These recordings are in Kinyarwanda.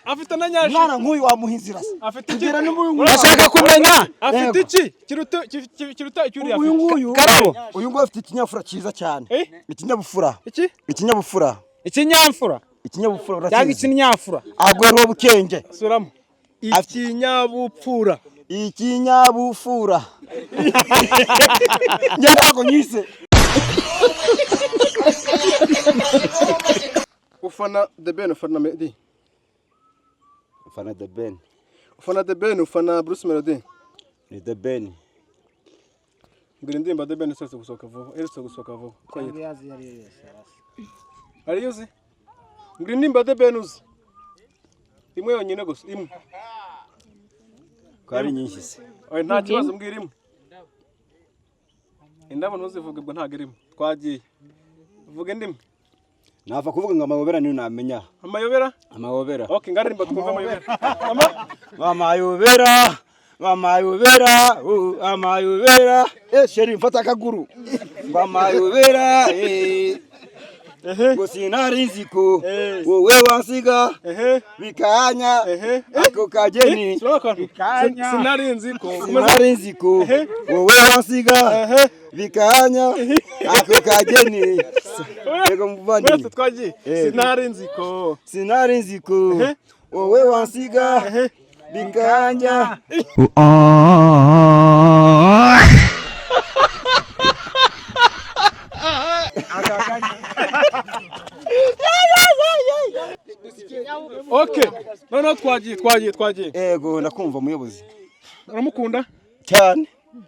afite na nyashi mwana nk'uyu wamuhinzira se afite igira Ndashaka kumenya afite iki kiruta icyuri uyu nguyu Karabo. uyu nguyu afite ikinyabufura cyiza cyane ikinyabufura iki ikinyabufura ikinyamfura ikinyabufura cyangwa ikinyafura agwero bukenge suramo ikinyabupfura ikinyabufura nyago nyise ufana The Ben ufana Meddy ufana The Ben ufana The Ben ufana Bruce Melody ni The Ben ngire ndimba The Ben sose gusohoka vuba ko ari yuzi ngire ndimba The Ben uzi imwe yonyine gusa imwe kari nyinshi se oya nta kibazo mbwira imwe indabo ntuzivuge ubwo ntago irimo twagiye vuga ndimwe nafa kuvuga ngo amayobera niyo namenya amayobera okay ngarimba twumva amayobera sheri mfata akaguru amayobera ngo sinari nziko wowe wansiga bikanya ako kageni sinari nziko wowe wansiga bikanya ako kageni yego muvandi twagiye sinari nziko wowe wansiga bikanya okay none twagiye yego ndakumva muyobozi uramukunda cyane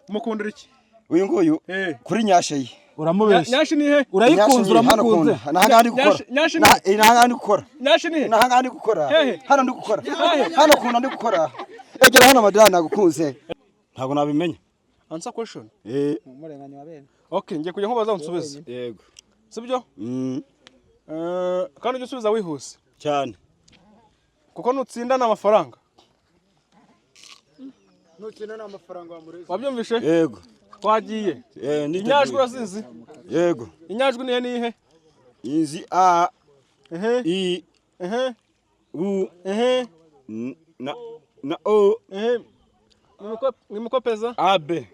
mukundira iki uyu nguyu kuri nyasheye uramubesha nyashi ni he urayikunze uramukunze nahangandi gukora nyashi ni he nahangandi gukora hano ndi gukora hano kuna ndi gukora egera hano madana nagukunze ntago nabimenya answer question umurenganya wa bene okay ngiye kujya nkubaza unsubize yego sibyo kandi ujye usubiza wihuse cyane kuko nutsinda n'amafaranga wabyumvishe yego twagiye inyajwi urazizi yego inyajwi nihe nihe inzi a i u na o nimukopeza abe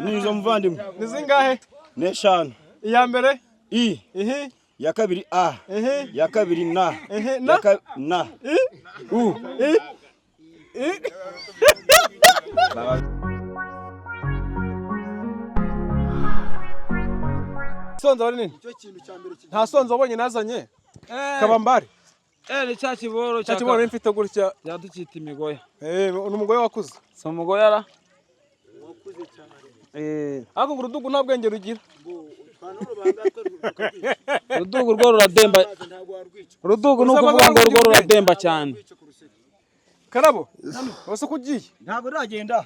nizo muvandimwe nizingahe neshanu iya mbere i ya kabiri a ya kabiri na na u sonza wari nini nta sonza wabonye nazanye kabambari ni cya kiboro mfite gutya yadukita imigoya ni umugore wakuze si umugoya ra ariko ngo urudugu nta bwenge rugira urudugu rwo rurademba urudugu ni ukuvuga ngo rwo rurademba cyane Karabo wase kugiye ntago ragenda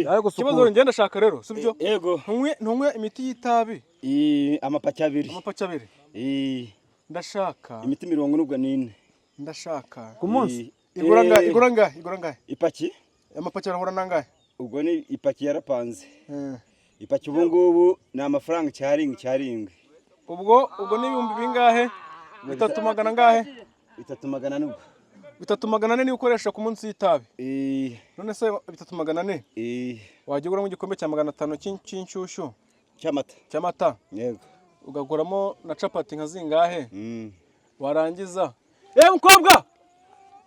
ariko kibazo ngenda shaka rero sibyo yego ntumwe imiti y'itabi amapaki abiri ndashaka imiti 40 ndashaka ku munsi igura ngahe ipaki amapaki arahura nangahe ubwo ni ipaki yarapanze ipaki ubu ngubu ni amafaranga cyaringwe ubwo ni ibihumbi bingahe 300 ngahe 300 nubwo 300 ni ukoresha ku munsi y'itabi none se 300 wajya ugura mu gikombe cya 500 cy'inshyushyu cyamata yego ugaguramo na capati nka zingahe warangiza mukobwa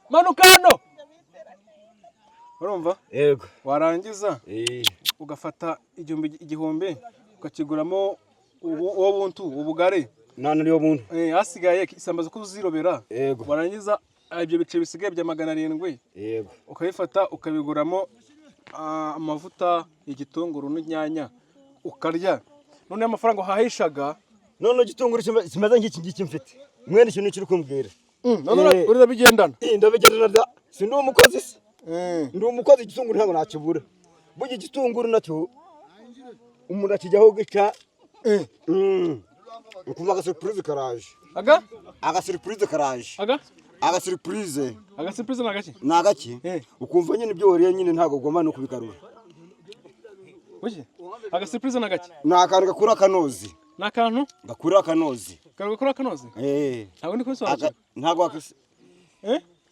manuka hano urumva yego warangiza ugafata igihumbi ukakiguramo uwo buntu ubugare none niyo buntu hasigaye isambaza ko uzirobera yego warangiza ibyo bice bisigaye bya 700 yego ukabifata ukabiguramo amavuta igitunguru n'inyanya ukarya none amafaranga uhahishaga none igitunguru kimaze nk'iki mfite mwene ikintu kiri kumbwira none urira bigendana ndabigendana si ndi umukozi se ndi umukozi igitunguru ntabwo nakibura burya igitunguru nacyo umuntu akijyaho gica ukuva agasurprise karaje agasurprise karaje agasurprise nagaki ukumva nyine ibyo wariye nyine ntago ugomba no kubigarura Agasurprise nagaki nakantu gakura akanozi nakantu gakura akanozi Karagakora kanoze? Ntabwo ndi kubisobanura. Ntabwo akase.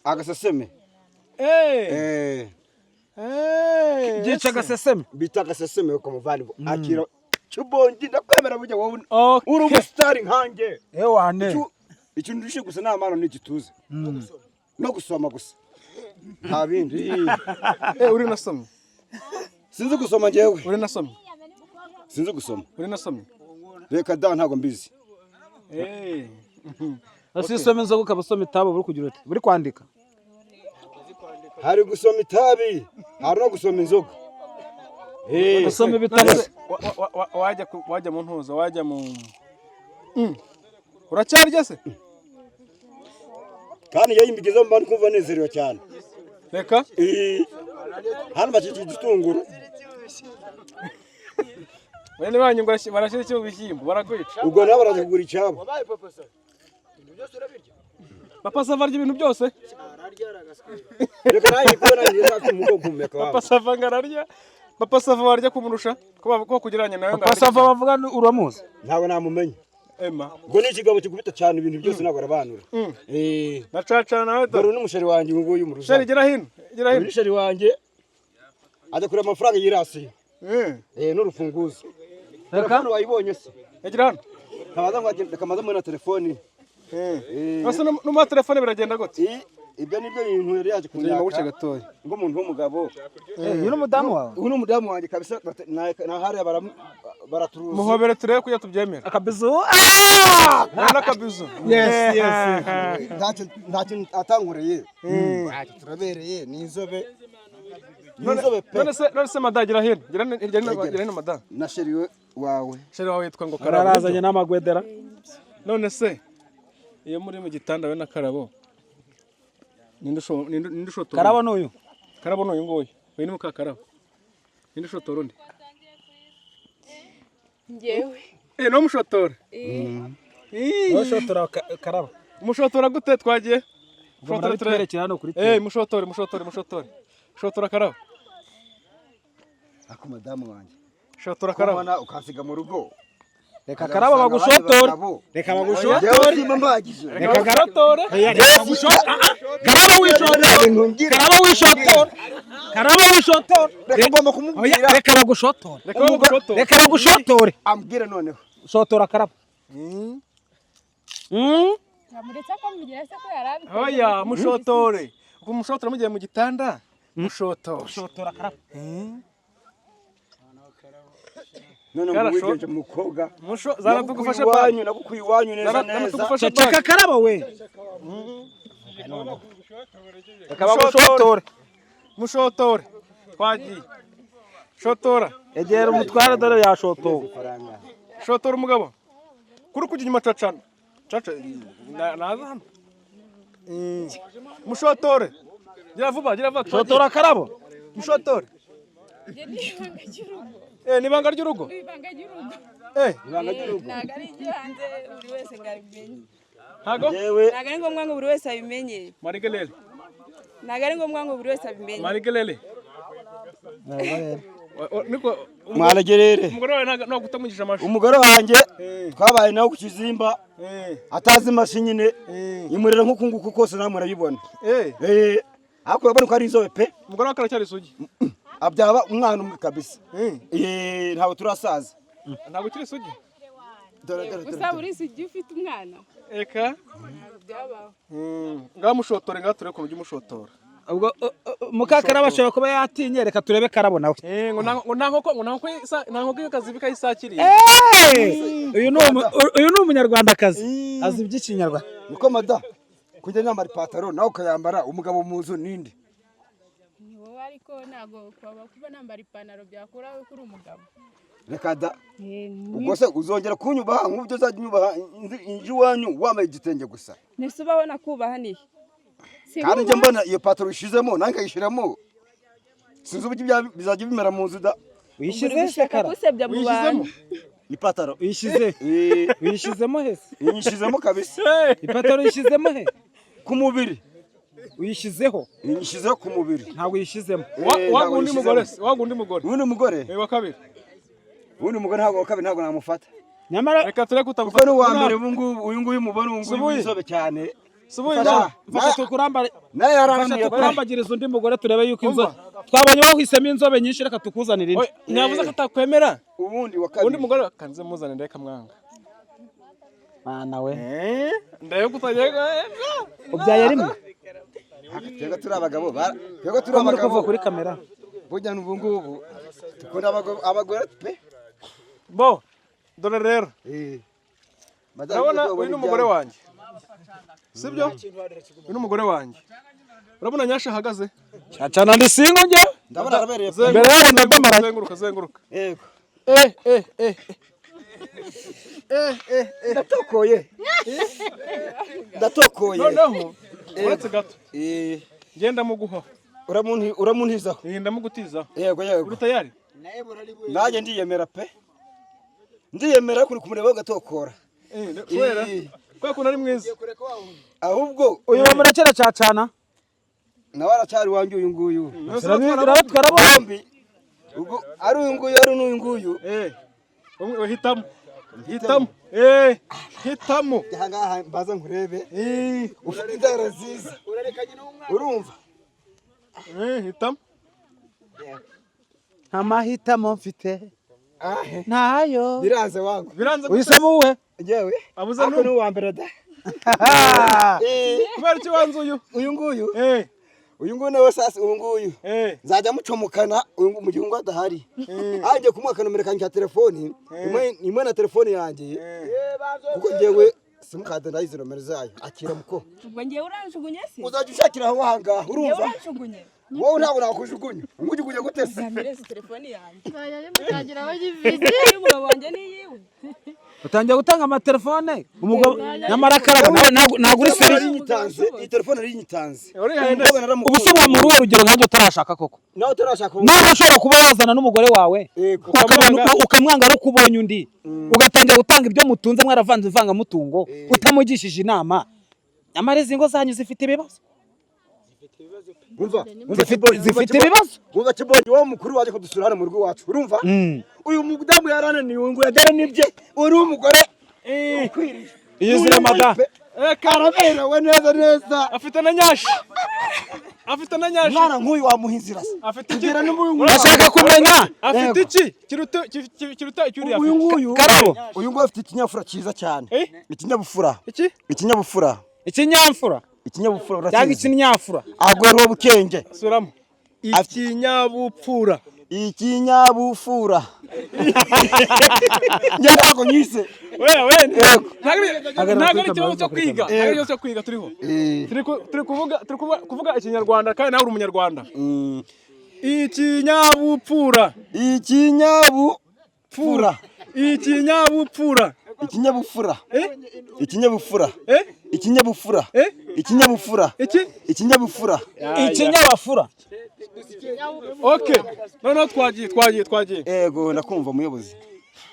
Agaseseme. Gica agaseseme. Bita agaseseme yo kumuvana akira cyubongi ndakwemera bujya wowe. Uri umustar nkange. Wane. Ikintu ndishe gusa namano n'igituze. No gusoma gusa. Nta bindi. Uri nasomye. Sinzi gusoma njewe. Uri nasomye. Sinzi gusoma. Uri nasomye. Reka da ntago mbizi. Asisome nzo gukabasoma itabo buri kugira uti. Buri kwandika. Hari gusoma itabi, hari no gusoma inzoga. Gusoma ibitabo. Wajya mu ntuza, wajya mu Uracyarya se? Kandi yayimbigize mbandi kumva nezerewe cyane. Reka? Hano bakiki gitunguru. Bene banyu ngo barashira cyo bishyimbo barakwica. Ubwo nabo barazigura icyabo. Papa Sava arya ibintu byose? Reka nayi kubona ngiye mu kumeka. Papa Sava ngararya. Papa Sava warya kumurusha ko kugiranye nawe ngara. Papa Sava bavuga uramuzi? Ntabwo namumenye. Emma. Ngo ni ikigabo kigubita cyane ibintu byose ntabwo arabanura. Nacacana nawe dore n'umusheri wanjye ngo uyu murusha. Sheri gira hino. Gira hino. Umusheri wanjye ajya kure amafaranga yirasi. N'urufunguzo. Reka hano wayibonye se. Gira hano. Kabaza ngo agenda kamaza muri telefone. Asa no telefone biragenda gute? Ibyo nibyo bintu yari yaje kunyaka guce gatoya. Ngo umuntu w'umugabo. Uyu n'umudamu wawe. Uyu n'umudamu wanjye kabisa na hariya baraturuza. Muhobere turebe kujya tubyemera. Akabizu. Nana kabizu. Yes. Ntacyo atangureye. Turabereye ni inzobe. None se madagira hino. Gira hino madamu. Na sheri wawe. Sheri wawe yitwa ngo Karabo. Arazanye n'amagwedera. None se iyo muri mu gitanda we na Karabo. Ninde ushotora? Karabo n'uyu. Karabo n'uyu ngoyo. We ni muka Karabo. Ninde ushotora undi? Njewe. No mushotora. Mushotora Karabo. Mushotora gute twagiye? Mushotora twerekera hano kuri mushotora. Mushotora Karabo. Ako madamu wanjye. Shotora Karabo. Kubona ukasiga mu rugo. Reka Karabo bagushotora. Reka bagushotora. Reka garotora. Reka bagushotora. Karabo wishotora. Karabo wishotora. Karabo wishotora. Reka ngomba kumubwira. Reka bagushotora. Reka bagushotora. Ambwira noneho. Shotora Karabo. Yamuretse akamugira se ko yarabi. Oya mushotore. Uko mushotora mugiye mu gitanda. Mushotora Karabo. None mwigenje mukobwa. Zana tugufashe banyu nagukuye wanyu neza neza. Ceceka Karabo we. Reka bagushotora. Mushotore. Twagiye. Shotora. Egera umutware dore yashotora. Shotora umugabo. Kuri kujya inyuma cacana. Caca naza hano. Mushotore. Gira vuba. Shotora Karabo. Mushotore. Ni banga ry'urugo. Ibanga ry'urugo. Ibanga ry'urugo. Nagari hanze buri wese ngabimenye. Hago? Nagari ngombwa ngo buri wese abimenye. Marigelele. Nagari ngombwa ngo buri wese abimenye. Marigelele. Niko Marigelele. Umugore wawe no gutamugisha amashu. Umugore wanjye twabaye nawo ku Kizimba. Atazi mashini imurira nko kunguko kose namwe arabibona. Ako yabona ko ari inzobe pe. Umugore wakara cyari sugi. Abyaba umwana umwe kabisa. Ntawe turasaza. Ntabwo kiri sugi. Gusa buri sugi ufite umwana. Eka. Byabaho. Ngamushotore ngature ku by'umushotora. Ubwo mukakara bashobora kuba yatinye reka turebe Karabo nawe. Ngo ntankoko y'akazi bikayisakiriye. Uyu ni umunyarwandakazi. Azi iby'ikinyarwanda. Niko mada. Kujya nyambara ipataro nawe ukayambara umugabo mu nzu ninde? Ariko nago kuba nambara ipantaro byakora kuri umugabo. Reka da. Ubwo se uzongera kunyubaha nk'ubyo uzanyubaha inji wanyu wambaye igitenge gusa. Nese ubabona kubaha nihe? Kandi njye mbona iyo pataro ishizemo nange yishiramo. Sinzi uburyo bizajya bimera mu nzu da. Uyishize sekara. Usebya mu bantu. Ipataro uyishize. Uyishizemo hese. Uyishizemo kabisa. Ipataro uyishizemo he? Ku mubiri. Uyishizeho. Uyishizeho ku mubiri. Ntabwo uyishizemo. Wagundi mugore. Undi mugore. Wa kabiri. Undi mugore ntabwo wa kabiri ntabwo namufata. nyamara reka tureke utagufata kuko n'uwa mbere uyu nguyu mubona uyu nguyu w'inzobe cyane subuye fasha tukurambare naye yarananiye kurambagiriza undi mugore turebe yuko inzobe twabonye wahisemo inzobe nyinshi reka tukuzanire indi nyavuze ko atakwemera ubundi wa kabiri undi mugore kanze muzanire reka mwanga mana we ndayo kutagira ubyaye rimwe twego turi abagabo twego turi kuva abagabo kuri kamera burya n'ubu ngubu dukunda abagore pe bo dore rero urabona uyu ni umugore wanjye sibyo uyu ni umugore wanjye urabona nyasha ahagaze cyacana ndi singo njye ndabona arabereye mbere yaho ndagomara zenguruka yego ndatokoye noneho uretse gato ngenda muguha uramuntizaho ndamugutizaho yego uri tayari nanjye ndiyemera pe ndiyemera kuri kumureba gatokora kubera ko nari mwiza ahubwo uyu murekera cyacana nawe aracyari wanjye uyu nguyu twarabona bombi ubwo ari uyu nguyu ari n'uyu nguyu hitamo hitamo ngaha mbaza nkurebe ufite inzara nziza urumva hitamo nta mahitamo mfite ntayo biranze wangu uhisemo uwe yewe abuze ni uwa mbere da kubera iki wanze uyu nguyu uyu nguyu nawe sasa uyu nguyu nzajya mucomokana mu gihe ngo adahari ajye kumuha nomero kanjye ya telefoni imwe na telefoni yanjye kuko ngewe simukadi ndayizi nomero zayo akira muko ubwo ngewe uranjugunye se uzajya ushakira aho wanga urumva wowe ntabwo nakujugunya umujugunye gute se zamireze telefoni yanjye mutangira aho gifite umugabo wanjye ni yiwe utangiye gutanga amatelefone umugabo nyamara akaraga ntabwo uri seri iyi telefone ari inyitanze ubu se wa muri uwo rugero nkanjye utarashaka koko nawe utarashaka nawe ushobora kuba wazana n'umugore wawe ukamwanga ari uko ubonye undi ugatangira gutanga ibyo mutunze mwaravanze ivangamutungo utamugishije inama nyamara izi ngo zanyu zifite ibibazo zifite ibibazo umva kibonye wowe mukuru waje kudusura hano mu rugo wacu urumva uyu mudamu yarananiwe ngo yagere nibye uri umugore iyo zira mada karaberewe neza afite na nyashi mwana nk'uyu wamuhinzira afite kugira n'uyu urashaka kumenya afite iki kiruta icyuri uyu nguyu karabo uyu nguyu afite ikinyafura cyiza cyane ikinyabufura ikinyamfura cyangwa ikinyafura agwera ubukenge suramo ikinyabupfura nyago nyise ntabwo ari ikibazo cyo kwiga ari cyo kwiga turiho turi kuvuga ikinyarwanda kandi nawe uri umunyarwanda ikinyabupfura okay noneho twagiye yego ndakumva umuyobozi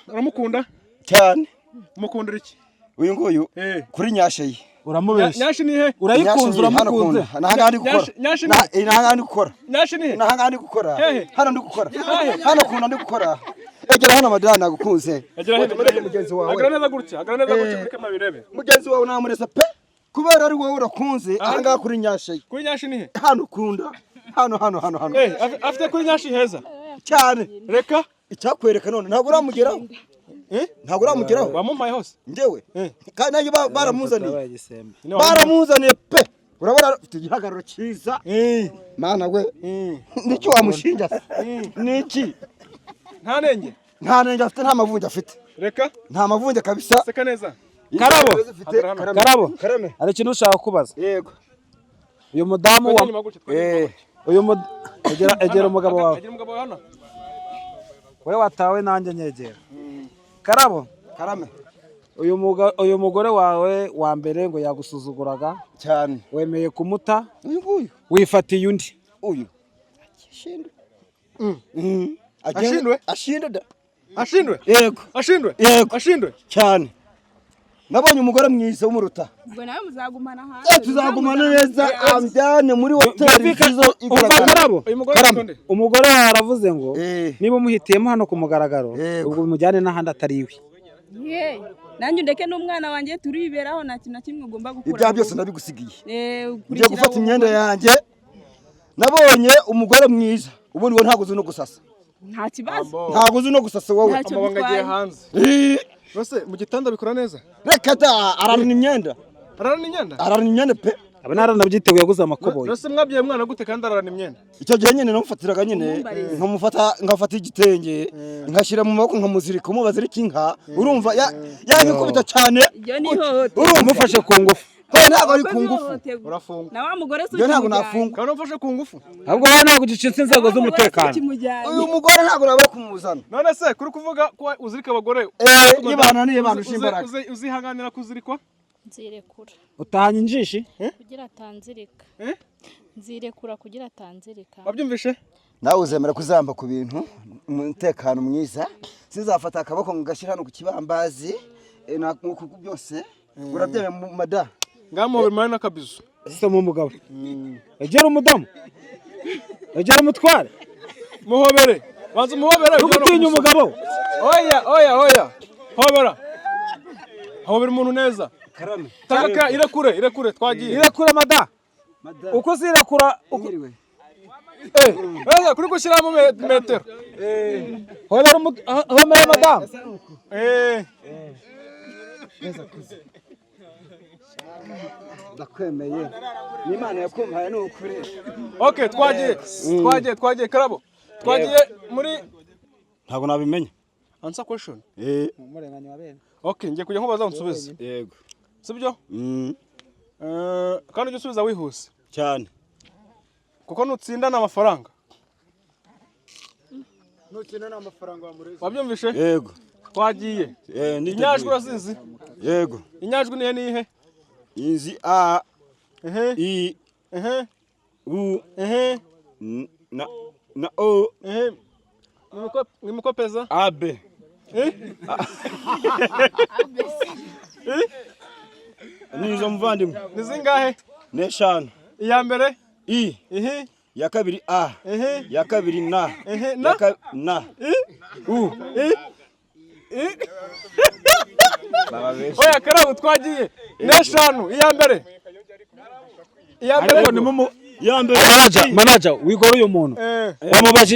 uramukunda cyane umukundira iki uyu nguyu kuri nyashe uramubeshya nyashi ni he urayikunze uramukunze nahangandi gukora nyashi ni he nahangandi gukora hano ndi gukora hano kunda ndi gukora egera hano madana nagukunze mugenzi wawe agara neza gutya kuri kama birebe mugenzi wawe namuresa pe kubera ari wowe urakunze ahanga kuri nyashe ni he hano ukunda hano afite kuri nyashi heza cyane reka icyakwereka none ntabwo uramugeraho wamumpaye hose ndewe kandi nanjye baramuzaniye pe urabona afite igihagararo cyiza mana we niki wamushinja niki nta nenge afite nta mavunja afite reka nta mavunja kabisa seka neza karabo hari ikintu ushaka kubaza yego uyu mudamu wa egera umugabo wawe we watawe nanjye nyegera karame uyu mugore wawe wa mbere ngo yagusuzuguraga cyane wemeye kumuta uyu nguyu wifatiye undi uyu ashindwe cyane nabonye umugore mwiza w'umuruta ubwo nawe muzagumana hanze tuzagumana neza ambyane muri hoteli nziza Karabo umugore aravuze ngo niba umuhitiyemo hano ku mugaragaro ubwo mujyane n'ahandi atari iwe nanjye ndeke n'umwana wanjye turiberaho nta kintu na kimwe ugomba gukora. Ibya byose ndabigusigiye. Ngiye gufata imyenda yanjye. Nabonye umugore mwiza. Ubundi we ntago uzi no gusasa. Nta kibazo. Ntago uzi no gusasa wowe. Amabanga agiye hanze. Rose mu gitanda bikora neza. Reka da ararana imyenda. Ararana imyenda? Ararana imyenda pe. Aba naranabyiteguye yaguze amakoboyi. Rose mwabyaye mwana gute kandi ararana imyenda? Icyo gihe nyine namufatiraga nyine ngafata igitenge nkashyira mu maboko nkamuzirika umubazirika inka. Urumva yanyikubita cyane. Urumva umufashe ku ngufu. Ntabwo ari ku ngufu. Urafunga. Na wa mugore se ntabwo nafunga. Kandi umfashe ku ngufu. Ahubwo wowe ntabwo ugicitse inzego z'umutekano. Uyu mugore ntabwo nabara kumuzana. None se kuri kuvuga ko uzirika abagore yibananiye bandusha imbaraga. Uzihanganira kuzirikwa? Nzirekura. Utahanye injishi? Kugira atanzirika. Nzirekura kugira atanzirika. Wabyumvishe? Nawe uzemera kuzamba ku bintu umutekano mwiza. Sinzafata akaboko ngashyira hano ku kibambazi nakuko byose. Urabyeme mada. Ngamo bimana nakabizo. Sisa mu mugabo. Egera umudamu. Egera umutware. Muhobere. Banza muhobere. Ugutinya umugabo. Oya. Hobera. Hobera umuntu neza. Karame. Taka irekure twagiye. Irekure mada. Uko zirekura ukiriwe. Oya kuri gushyiramo metero. Hobera madamu. Ndakwemeye. N'Imana yakumvaye n'ukuri. Okay, twagiye Karabo. Twagiye muri ntago nabimenye. Answer question. Umurenganya wa bene. Okay, ngiye kujya nkubaza unsubize. Yego. Sibyo? Kandi ujye usubiza wihuse. Cyane. Kuko nutsinda n'amafaranga. Nutsinda n'amafaranga wamureze. Wabyumvishe? Yego. Twagiye. Inyajwi urazizi? Yego. Inyajwi niye nihe? Inzi a i u na o Nimukopeza? abe nizo mvandimwe. Ni zingahe? Neshanu. Iya mbere i ya kabiri a ya kabiri na na u Oya Karabo twagiye. Neshanu iya mbere. Ariko ni mu manager wigoro uyu muntu.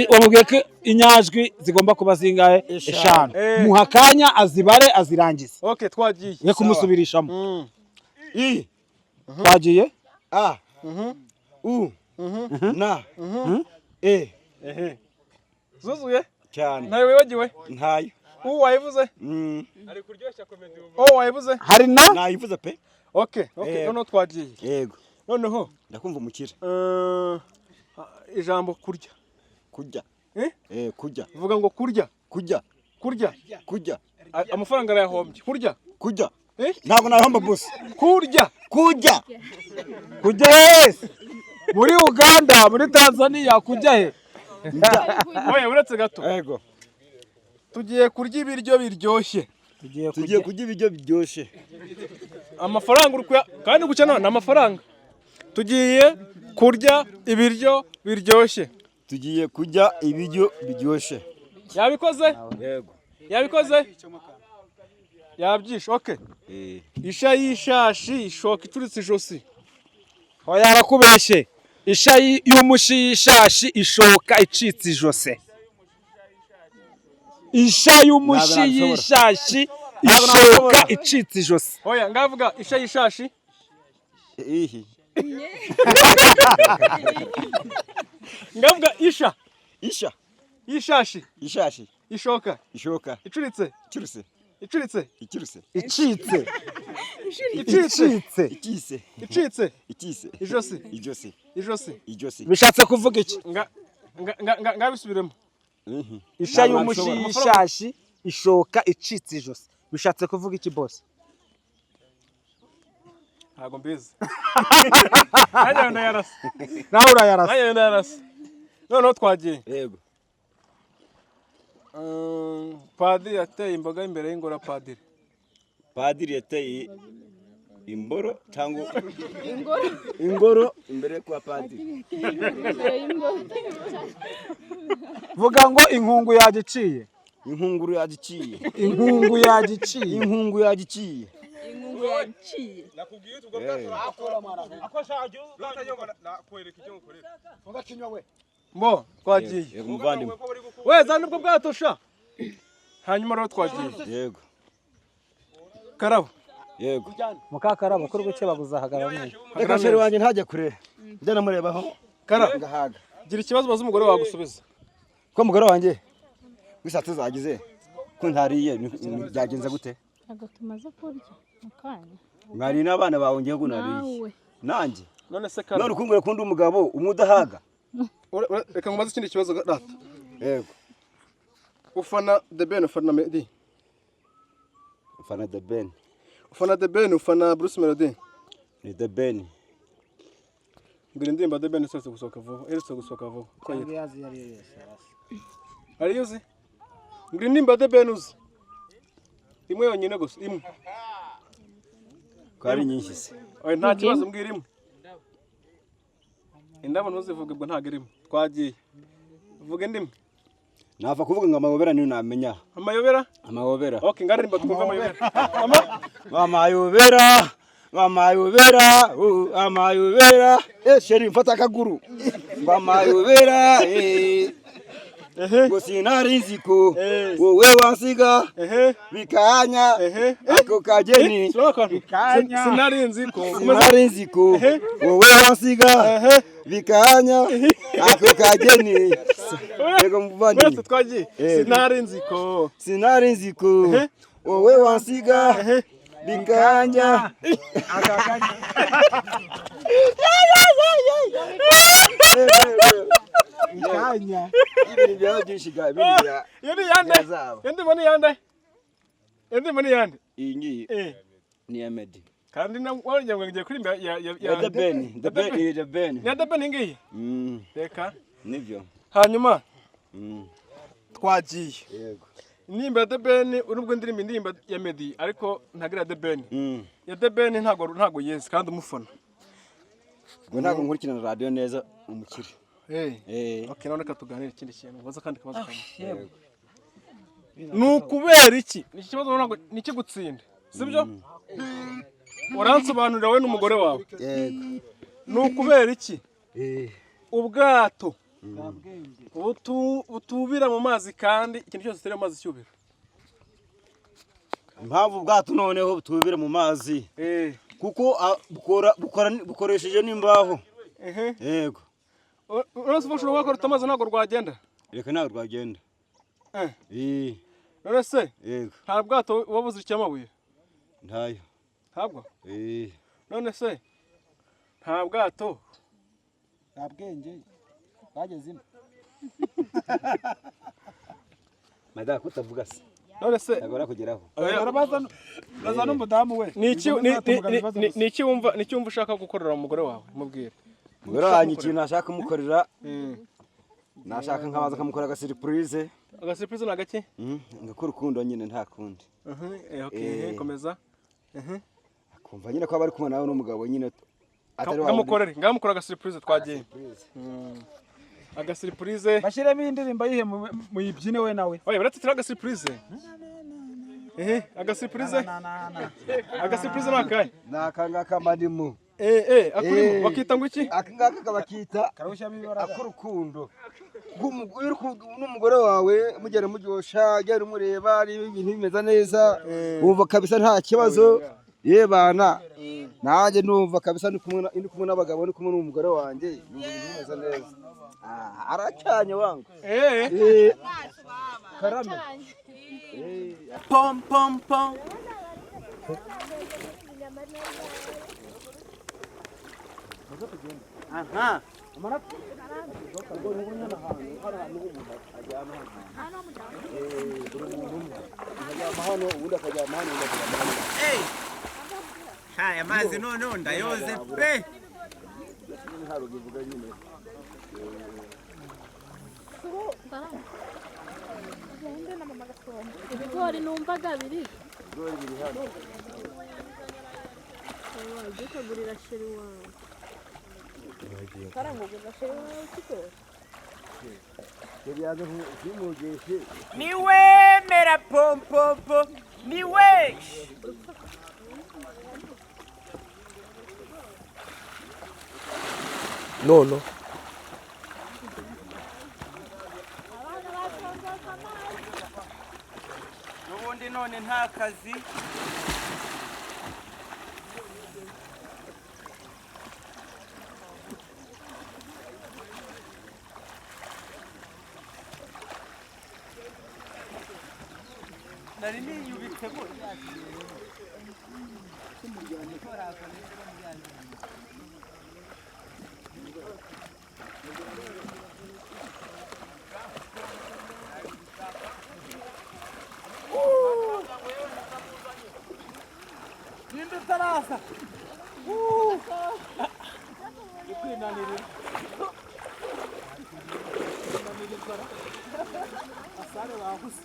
Wamubwiye ko inyajwi zigomba kuba zingahe? Eshanu. Muhakanya azibare azirangize. Okay, twagiye. Ye kumusubirishamo. i Twagiye a u na Zuzuye? cyane. Nawe wibagiwe? Ntayo. Wayivuze? Ari kuryoshya komedi wayivuze? Hari nayivuze pe. Okay, noneho twagiye. Yego. Noneho ndakumva umukire. Ijambo kurya. Kurya. Kurya. Vuga ngo kurya. Kurya. Amafaranga arayahombye. Kurya. Ntabwo nahomba boss. Kurya. Yes. Muri Uganda, muri Tanzania kujya he? Oya uretse gato. Yego. Tugiye kurya ibiryo biryoshye. Tugiye kurya ibiryo biryoshye. Amafaranga urukwa kandi gucana n'amafaranga. Tugiye kurya ibiryo biryoshye. Tugiye kurya ibiryo biryoshye. Yabikoze? Yego. Yabikoze? Yabyishe. Okay. Isha yishashi ishoka icuritse ijosi. Oya arakubeshye. Isha y'umushi yishashi ishoka icitse ijose. Isha y'umushi yishashi ishoka icitse ijose. Oya ngavuga isha yishashi. Ngavuga isha. Yishashi. Ishoka. Icuritse. Ijosi. Bishatse kuvuga iki? Ngabisubiremo. Isha y'umushi yishashi ishoka icitse ijosi. Bishatse kuvuga iki boss? Ntago mbizi. Nawe urayarasa. Noneho twagiye. Yego. Padiri yateye imboga imbere y'ingoro padiri. Padiri yateye imboro cyangwa ingoro imbere kwa padiri. Vuga ngo inkungu yagiciye. inkunguru yagiciye. inkungu yagiciye. Inkungu yagiciye. inkungu yaciye. nakubwiye utwo bwato akoshaje utanyomba nakwereka icyo ngukorera Ugakinywa we. mbo twagiye Yego muvandimwe. weza nibwo bwato sha hanyuma rero twagiye Yego. karabo Yego. Mukakarabo kuri guke baguzahagarara neza. Reka sheri wanjye ntajya kure. Njya namurebaho. karabo Ngahaga. gira ikibazo baza umugore wagusubiza Ko mugore wanjye wisatse zagize ko ntariye byagenze gute? ntabwo tumaze kurya mukanya Mwari n'abana bawe ngiye ngo nariye. nawe Nanjye. none se karabo None ukumbure kundi umugabo umudahaga. reka ngumaze ikindi kibazo data Yego. ufana The Ben ufana Meddy Ufana The Ben. ufana The Ben ufana Bruce Melody Ni The Ben. ngira indirimbo The Ben sose gusohoka vuba vuba ko ari yuzi ngira indirimbo The Ben uzi imwe yonyine gusa imwe Ko ari nyinshi se. oya nta kibazo mbwira imwe indabo ntuzivuge ubwo ntago irimo twagiye vuga indimi Nava kuvuga ngo amayobera niyo namenya. amayobera Amayobera. okay ngaririmba twumva amayobera Amayobera. Amayobera. Amayobera. Sheri mfata akaguru. Amayobera. Ngo sinari nziko wowe wansiga bikanya ako kageni sinari nziko sinari nziko wowe wansiga bikanya ako kageni yego muvandi twagiye sinari nziko wowe wansiga bikanya Ikanya. ibintu byaho byishiga yandi yande iyi ngiyi ni ya Meddy kandi wongera ngo ngiye kuri ya The Ben. The Ben. ya The Ben ngiyi reka Nibyo. hanyuma twagiye Yego. Nimba ya The Ben urubwo indirimbo ya Meddy ariko ntagira The Ben ya The Ben ntago yezi kandi umufana ngo ntago nkurikirana radio neza umukire. Okay none katuganira ikindi kintu baza kandi kabazo kamwe nukubera iki ni kibazo ntabwo nikigutsinda sibyo uransobanurira we n'umugore wawe Yego. nukubera iki ubwato butubira mu mazi kandi ikintu cyose kitari mu mazi cyubira Impamvu ubwato noneho butubira mu mazi kuko bukoresheje n'imbaho. Yego. Uretse ufashe urugo rutamaze ntabwo rwagenda Reka ntabwo rwagenda. none se Yego. nta bwato wabuze icyamabuye Ntayo. ntabwo none se nta bwato Nta bwenge bagezemo. Mada kutavuga se. none se Agora kugeraho. Baza n'umudamu we. niki wumva ushaka gukorera umugore wawe mubwire Mugore wanjye ikintu nashaka kumukorera nashaka nkabaza kamukorera agasurprise. Agasurprise na gake Ngakora urukundo nyine nta kundi. Okay komeza Akumva nyine ko bari kumwe nawe n'umugabo nyine atari ngamukora agasurprise twagiye agasurprise Bashiremo indirimbo yihe mu yibyine we nawe. oya baratitira agasurprise agasurprise agasurprise nakaye nakanga kamanimo akurimo bakita ngo iki akangaka kabakita akurukundo n'umugore wawe mugere muryosha gere umureba ari ibintu bimeze neza wumva kabisa nta kibazo yebana nanjye numva kabisa ndi kumwe n'abagabo ndi kumwe n'umugore wanjye bimeze neza aracanye wangu Karame. pom pom pom aha Haya mazi noneho ndayoze pe. ibigori numvaga biri hano. wajya ukagurira sheri wawe karangugurira sheri wawe ikigori Niwe mera pom pom pom. Niwe. No. Nubundi none nta kazi. Nari niyubitse gutya. Ninde tarasa? Ikwinanirira. Asare wahusi.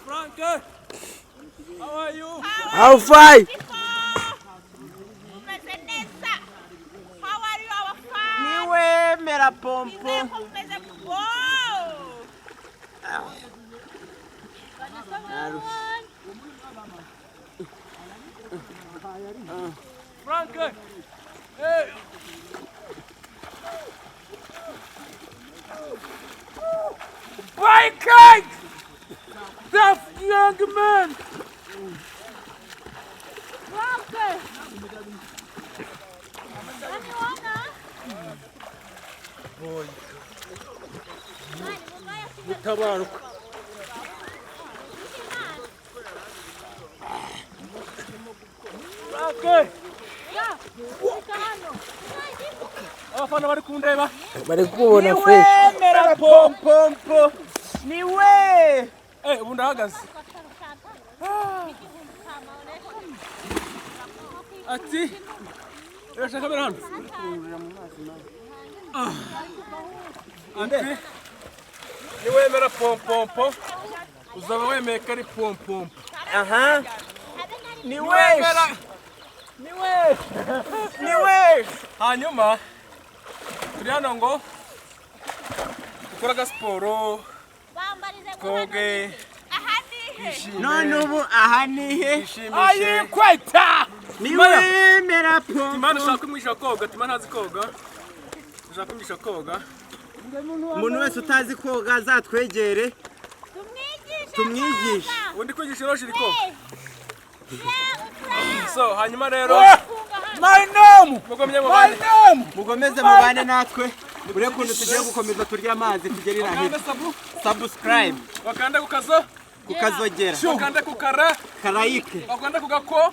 Frankie, how are you? How fine? How are you, our father? Niwe mera pom pom. Frankie, hey. Frankie! That young man! Gutabaruka. Frankie! Abafana bari kundeba. Bari kubona fresh. Niwe mera pom pom pom. Niwe. Ubu ndahagaze. Ati urashaka kamera hano? Ati niwemera pom pom pom uzaba wemeye ko ari pom pom. Aha. niwe hanyuma turi hano ngo dukora siporo twoge none ubu aha nihe ayikweta niwemera po Imana ushaka kumwisha koga Imana ntazi koga ushaka kumwisha koga umuntu wese utazi koga azatwegere tumwigishe undi kwigisha roje riko so hanyuma rero mugomeze mubane natwe ure kuntu tugiye gukomeza turya amazi tugerira hino subscribe bakanda kukazo kukazogera bakanda kukara karayike bakanda kugako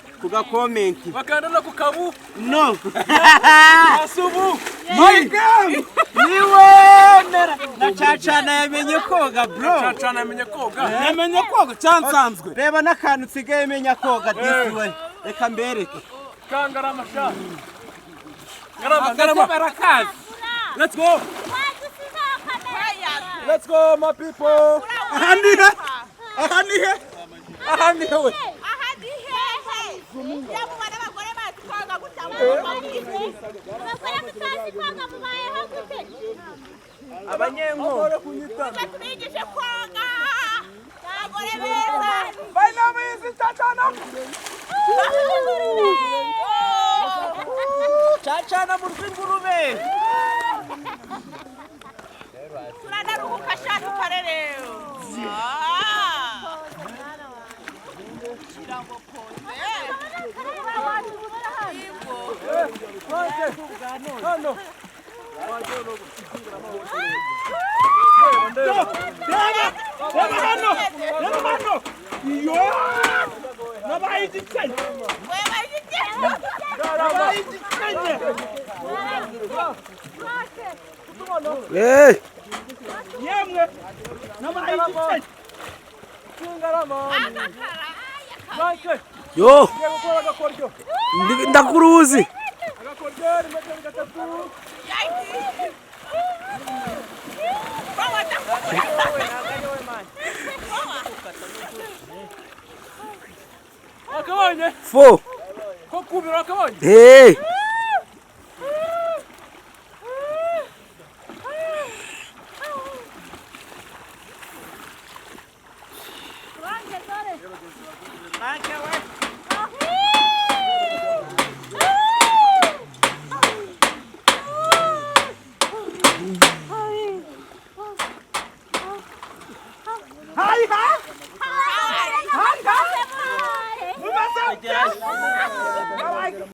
comment bakanda no kukabu no asubu niwemera na Cacana yamenye koga bro Cacana yamenye koga yamenye koga cyansanzwe reba n'akantu usigaye yemenya koga this way reka mbereke kangarama sha garama barakazi let's go my people ahanihe we abanyenkuru tubigishe koga abagore beza bainamuizi Cacana Cacana mu rw'ingurube turanaruhuka sha tukarerero yo ndakuruzi akabonye fo ko kubira akabonye